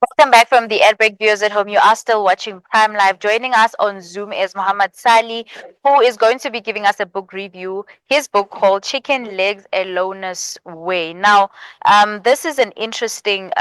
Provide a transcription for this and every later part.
Welcome back from the ad break, viewers at home. You are still watching Prime Live. Joining us on Zoom is Muhammad Sali, who is going to be giving us a book review. His book called Chicken Legs, A Loner's Way. Now, this is an interesting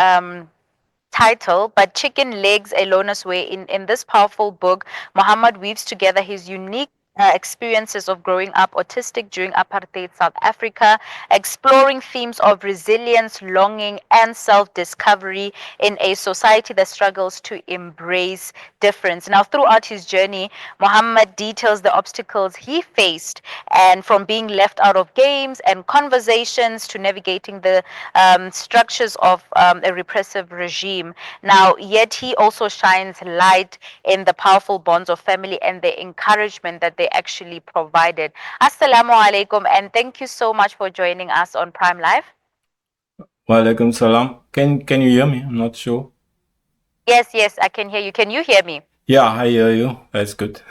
title, but Chicken Legs, A Loner's Way. In this powerful book, Muhammad weaves together his unique experiences of growing up autistic during apartheid South Africa, exploring themes of resilience, longing, and self discovery in a society that struggles to embrace difference. Now, throughout his journey, Muhammad details the obstacles he faced, and from being left out of games and conversations to navigating the structures of a repressive regime. Now, yet he also shines light in the powerful bonds of family and the encouragement that they actually provided. Assalamu alaikum, and thank you so much for joining us on Prime Live. Walaikum salam. Can you hear me? I'm not sure. Yes, I can hear you. Can you hear me? Yeah, I hear you. That's good.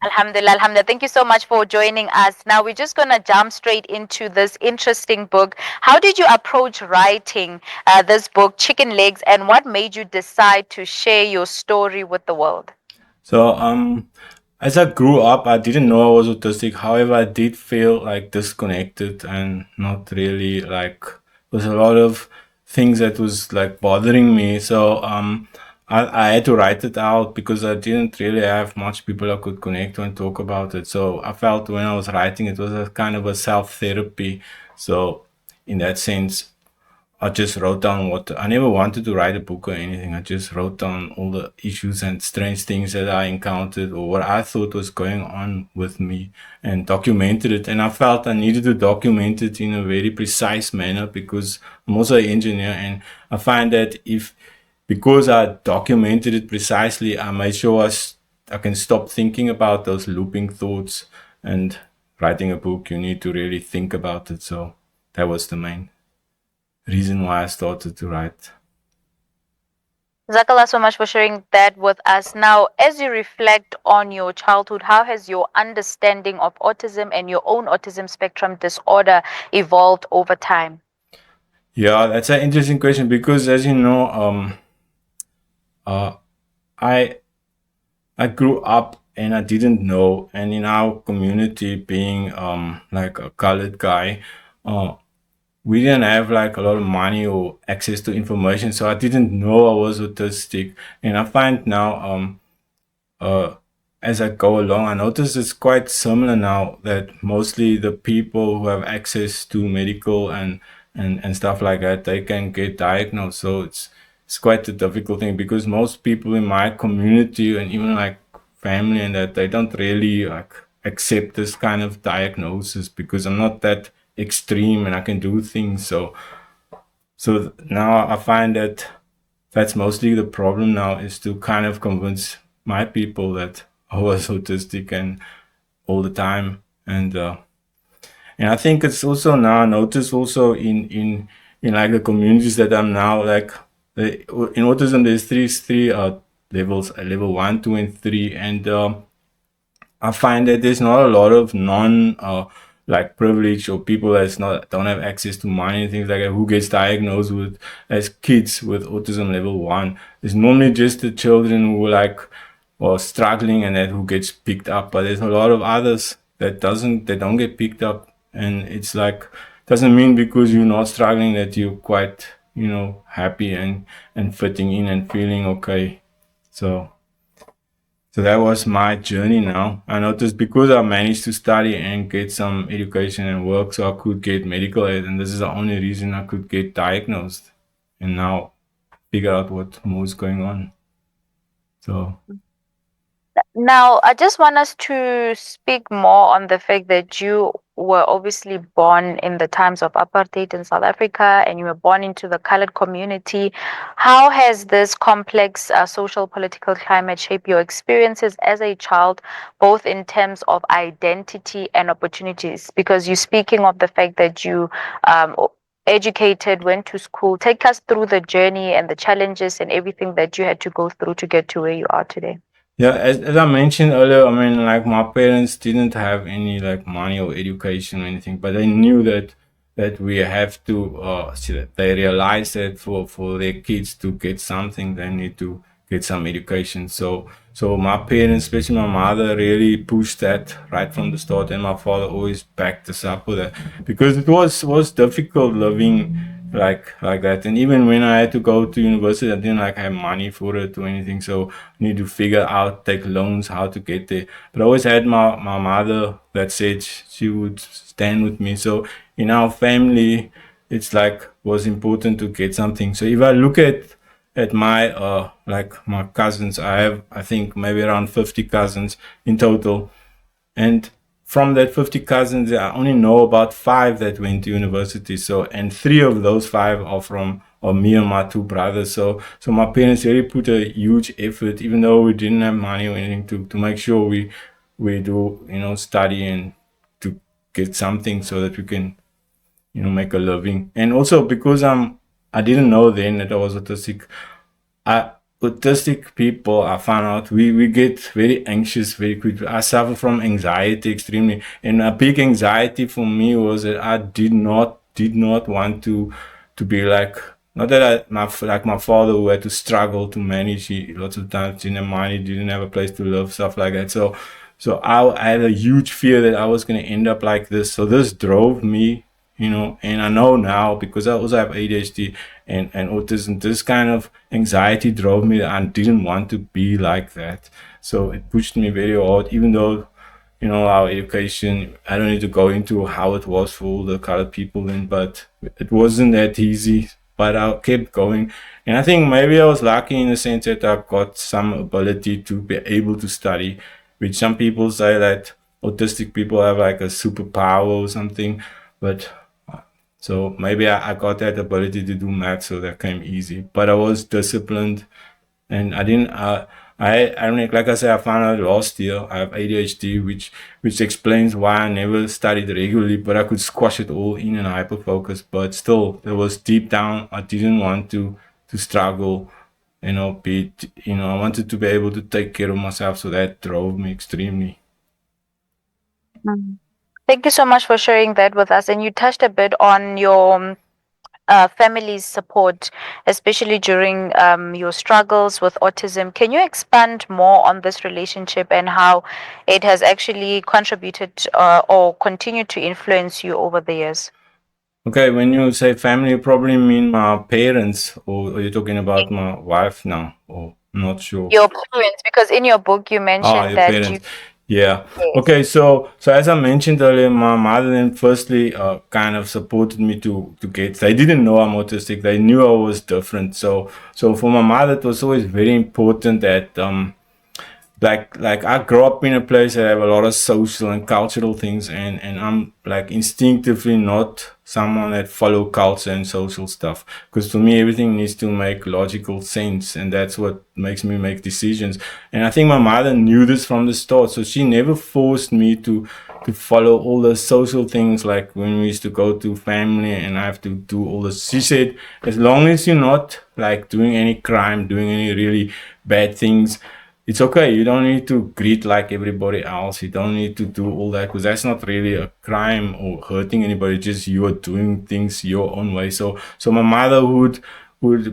Alhamdulillah, Alhamdulillah. Thank you so much for joining us. Now, we're just going to jump straight into this interesting book. How did you approach writing this book, Chicken Legs, and what made you decide to share your story with the world? So, as I grew up, I didn't know I was autistic. However, I did feel like disconnected and not really like there was a lot of things that was like bothering me. So, I had to write it out because I didn't really have much people I could connect to and talk about it. So I felt when I was writing, it was a kind of a self therapy. So in that sense, I just wrote down what I never wanted to write a book or anything. I just wrote down all the issues and strange things that I encountered or what I thought was going on with me and documented it. And I felt I needed to document it in a very precise manner because I'm also an engineer and I find that because I documented it precisely, I made sure I can stop thinking about those looping thoughts and writing a book, you need to really think about it. So that was the main reason why I started to write. Jazakallah so much for sharing that with us. Now, as you reflect on your childhood, how has your understanding of autism and your own autism spectrum disorder evolved over time? Yeah, that's an interesting question because, as you know, uh, I I grew up and I didn't know, and in our community, being like a colored guy, uh, we didn't have like a lot of money or access to information, so I didn't know I was autistic. And I find now, uh, as I go along, I notice it's quite similar now that mostly the people who have access to medical and stuff like that, they can get diagnosed. So it's quite a difficult thing because most people in my community and even like family and that they don't really like accept this kind of diagnosis because I'm not that extreme and I can do things. So now I find that that's mostly the problem now is to kind of convince my people that I was autistic and all the time. And I think it's also now I notice also in like the communities that I'm now like in autism there's three levels, level 1, 2, and 3. And I find that there's not a lot of non like privileged or people that's not don't have access to money and things like that who gets diagnosed with as kids with autism level 1. It's normally just the children who are like or struggling and that who gets picked up. But there's a lot of others that don't get picked up, and it's like doesn't mean because you're not struggling that you're quite happy and fitting in and feeling okay. So so that was my journey now. I noticed because I managed to study and get some education and work, so I could get medical aid, and this is the only reason I could get diagnosed and now figure out what more is going on. So, Now, I just want us to speak more on the fact that you were obviously born in the times of apartheid in South Africa and you were born into the colored community. How has this complex social political climate shaped your experiences as a child, both in terms of identity and opportunities? Because you're speaking of the fact that you educated, went to school. Take us through the journey and the challenges and everything that you had to go through to get to where you are today. yeah, as I mentioned earlier, I mean, like my parents didn't have any like money or education or anything, but they knew that that we have to see that they realize that for their kids to get something, they need to get some education. So my parents, especially my mother, really pushed that right from the start, and my father always backed us up with that, because it was difficult living like that. And even when I had to go to university, I didn't like have money for it or anything, so I need to figure out, take loans, how to get there. But I always had my mother that said she would stand with me. So in our family, it's like was important to get something. So if I look at my like my cousins, I have, I think, maybe around 50 cousins in total. And from that 50 cousins, I only know about five that went to university. So, and three of those five are from me and my two brothers. So my parents really put a huge effort, even though we didn't have money or anything, to make sure we do, study and to get something so that we can, make a living. And also because I didn't know then that I was autistic. I Autistic people, I found out, we get very anxious very quickly. I suffer from anxiety extremely, and a big anxiety for me was that I did not want to be like, not that like my father, who had to struggle to manage. He lots of times didn't have money, didn't have a place to live, stuff like that. So I had a huge fear that I was going to end up like this. So this drove me, and I know now, because I also have ADHD and autism, this kind of anxiety drove me. I didn't want to be like that. So it pushed me very hard, even though, our education, I don't need to go into how it was for all the colored people then, but it wasn't that easy. But I kept going. And I think maybe I was lucky in the sense that I got some ability to be able to study, which some people say that autistic people have like a superpower or something. But so maybe I got that ability to do math, so that came easy. But I was disciplined, and I didn't. I don't, like I said, I found out last year I have ADHD, which explains why I never studied regularly, but I could squash it all in and hyper focus. But still, there was deep down, I didn't want to struggle. I wanted to be able to take care of myself, so that drove me extremely. Mm. Thank you so much for sharing that with us. And you touched a bit on your family's support, especially during your struggles with autism. Can you expand more on this relationship and how it has actually contributed or continued to influence you over the years? Okay, when you say family, you probably mean my parents, or are you talking about my wife now? Or I'm not sure. Your parents, because in your book you Ah, mentioned your that you. parents. Yeah. Yes. Okay. So as I mentioned earlier, my mother then firstly kind of supported me to get. They didn't know I'm autistic. They knew I was different. So for my mother, it was always very important that like I grew up in a place that have a lot of social and cultural things, and I'm like instinctively not someone that follow culture and social stuff, because for me everything needs to make logical sense, and that's what makes me make decisions. And I think my mother knew this from the start, so she never forced me to follow all the social things, like when we used to go to family and I have to do all this. She said, as long as you're not like doing any crime, doing any really bad things, it's okay. You don't need to greet like everybody else. You don't need to do all that, because that's not really a crime or hurting anybody. Just you are doing things your own way. So my mother would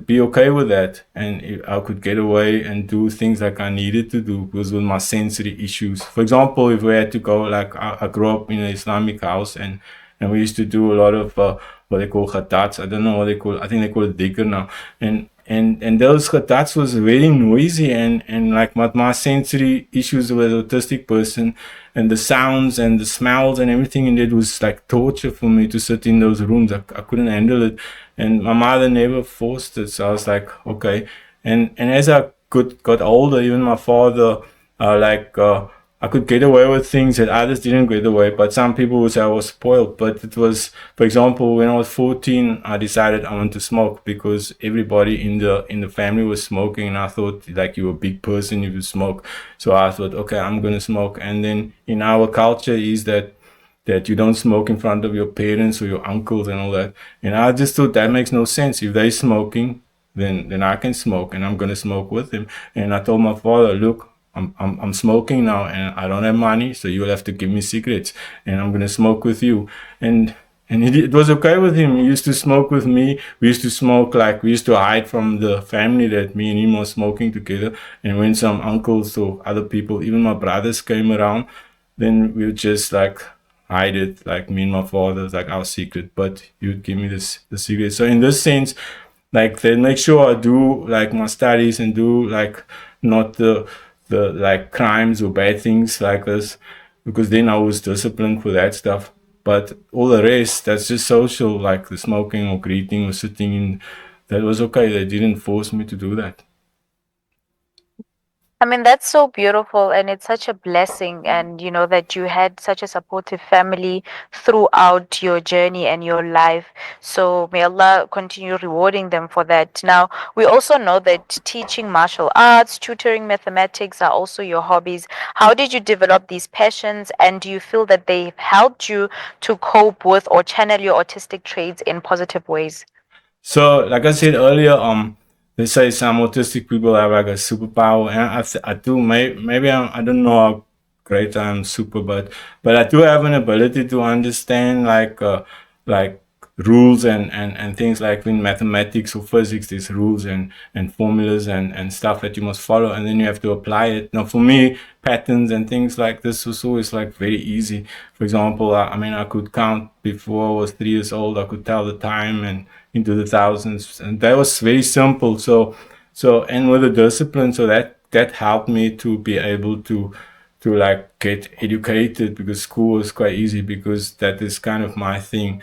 be okay with that, and if I could get away and do things like I needed to do, because with my sensory issues. For example, if we had to go, like I grew up in an Islamic house, and we used to do a lot of what they call khatats. I don't know what they call. I think they call it dhikr now. And those khatats was very noisy, and like my sensory issues with autistic person, and the sounds and the smells and everything, and it was like torture for me to sit in those rooms. I couldn't handle it, and my mother never forced it. So I was like, okay. And as I got older, even my father, like I could get away with things that others didn't get away. But some people would say I was spoiled. But it was, for example, when I was 14, I decided I want to smoke, because everybody in the family was smoking, and I thought like you're a big person if you smoke. So I thought, okay, I'm gonna smoke. And then in our culture is that you don't smoke in front of your parents or your uncles and all that. And I just thought that makes no sense. If they're smoking, then I can smoke, and I'm gonna smoke with them. And I told my father, look, I'm smoking now, and I don't have money, so you'll have to give me cigarettes, and I'm gonna smoke with you. And and it was okay with him. He used to smoke with me. We used to smoke, like, we used to hide from the family that me and him were smoking together. And when some uncles or other people, even my brothers, came around, then we would just like hide it, like me and my father, like our secret. But he would give me this the secret. So in this sense, like, they make sure I do like my studies and do like not the like crimes or bad things like this, because then I was disciplined for that stuff. But all the rest, that's just social, like the smoking or greeting or sitting in, that was okay. They didn't force me to do that. I mean, that's so beautiful, and it's such a blessing, and that you had such a supportive family throughout your journey and your life. So may Allah continue rewarding them for that. Now, we also know that teaching martial arts, tutoring mathematics are also your hobbies. How did you develop these passions, and do you feel that they've helped you to cope with or channel your autistic traits in positive ways? So, like I said earlier, they say some autistic people have like a superpower, and I do. Maybe I don't know how great I'm super, but I do have an ability to understand like rules and things, like in mathematics or physics. There's rules and formulas and stuff that you must follow, and then you have to apply it. Now, for me, patterns and things like this was always like very easy. For example, I mean, I could count before I was 3 years old. I could tell the time and into the thousands, and that was very simple. So and with the discipline, so that helped me to be able to like get educated, because school was quite easy, because that is kind of my thing.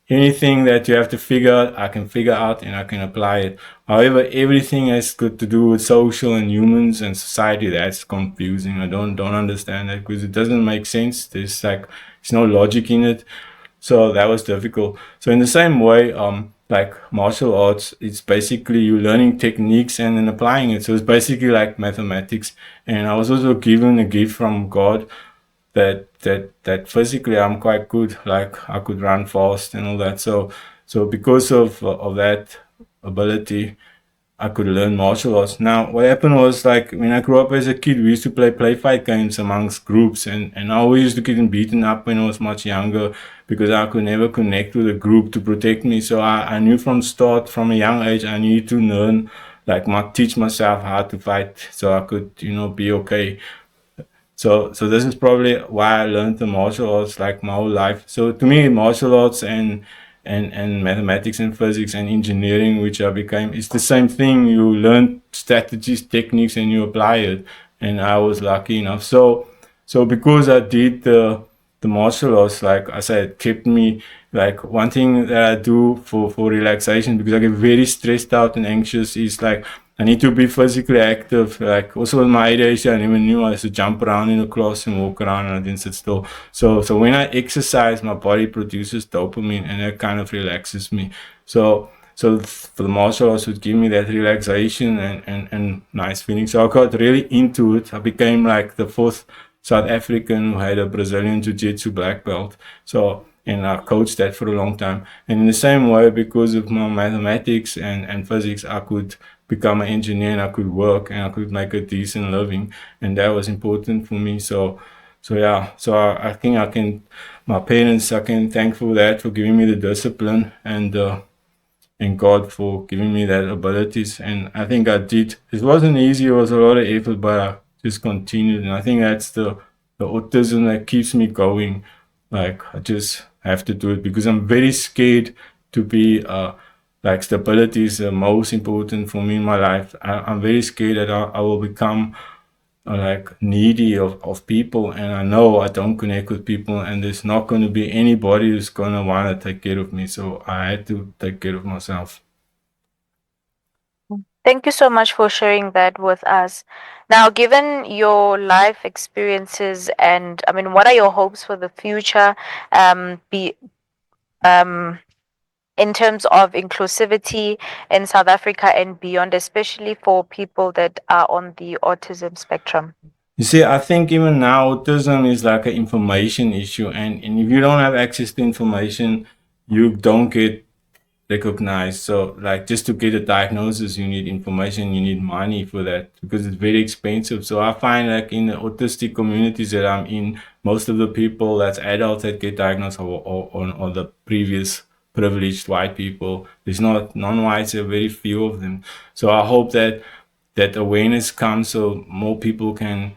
Anything that you have to figure out, I can figure out and I can apply it. However, everything has got to do with social and humans and society, that's confusing. I don't understand that, because it doesn't make sense. There's no logic in it. So that was difficult. So in the same way, like martial arts, it's basically you learning techniques and then applying it. So it's basically like mathematics. And I was also given a gift from God that physically I'm quite good. Like, I could run fast and all that. So because of that ability, I could learn martial arts. Now, what happened was, like, when I grew up as a kid, we used to play fight games amongst groups, and I always used to get beaten up when I was much younger, because I could never connect with a group to protect me. So I knew from a young age, I needed to learn, like, teach myself how to fight, so I could, be okay. So this is probably why I learned the martial arts like my whole life. So to me, martial arts and mathematics and physics and engineering, which I became, it's the same thing. You learn strategies, techniques, and you apply it. And I was lucky enough. So because I did the martial arts, like I said, it kept me, like, one thing that I do for relaxation, because I get very stressed out and anxious, is like I need to be physically active. Like, also with my ADHD, I never knew I used to jump around in the class and walk around, and I didn't sit still. So when I exercise, my body produces dopamine, and that kind of relaxes me. So for the martial arts would give me that relaxation and nice feeling. So I got really into it. I became like the fourth South African who had a Brazilian Jiu-Jitsu black belt. So, and I coached that for a long time. And in the same way, because of my mathematics and physics, I could become an engineer, and I could work, and I could make a decent living. And that was important for me. So yeah, so I think my parents, I can thank for that, for giving me the discipline, and God for giving me that abilities. And I think I did. It wasn't easy. It was a lot of effort, but I just continued. And I think that's the autism that keeps me going. Like, I just have to do it, because I'm very scared to be, like, stability is the most important for me in my life. I'm very scared that I will become, like, needy of people, and I know I don't connect with people, and there's not going to be anybody who's going to want to take care of me, so I had to take care of myself. Thank you so much for sharing that with us. Now, given your life experiences, and I mean, what are your hopes for the future? Be um, in terms of inclusivity in South Africa and beyond, especially for people that are on the autism spectrum. You see, I think even now autism is like an information issue, and if you don't have access to information, you don't get recognized. So like just to get a diagnosis, you need information, you need money for that because it's very expensive. So I find like in the autistic communities that I'm in, most of the people that's adults that get diagnosed are the previous privileged white people. There's not non-whites, there are very few of them. So I hope that awareness comes so more people can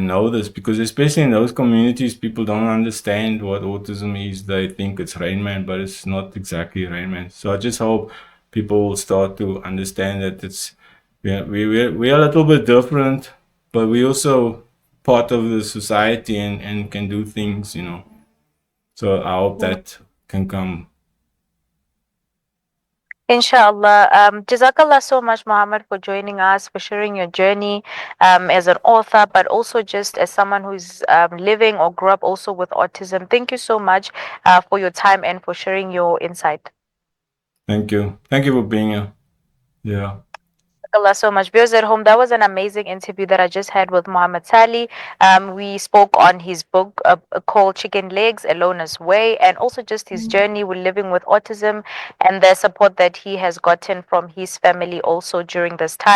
know this, because especially in those communities people don't understand what autism is. They think it's Rain Man, but it's not exactly Rain Man. So I just hope people will start to understand that it's we're a little bit different, but we also part of the society and can do things, you know. So I hope that can come. Inshallah. Jazakallah so much, Muhammad, for joining us, for sharing your journey as an author, but also just as someone who's living or grew up also with autism. Thank you so much for your time and for sharing your insight. Thank you for being here. Yeah. Allah so much. Viewers at home, that was an amazing interview that I just had with Muhammad Sali. We spoke on his book called Chicken Legs, A Loner's Way, and also just his journey with living with autism and the support that he has gotten from his family also during this time.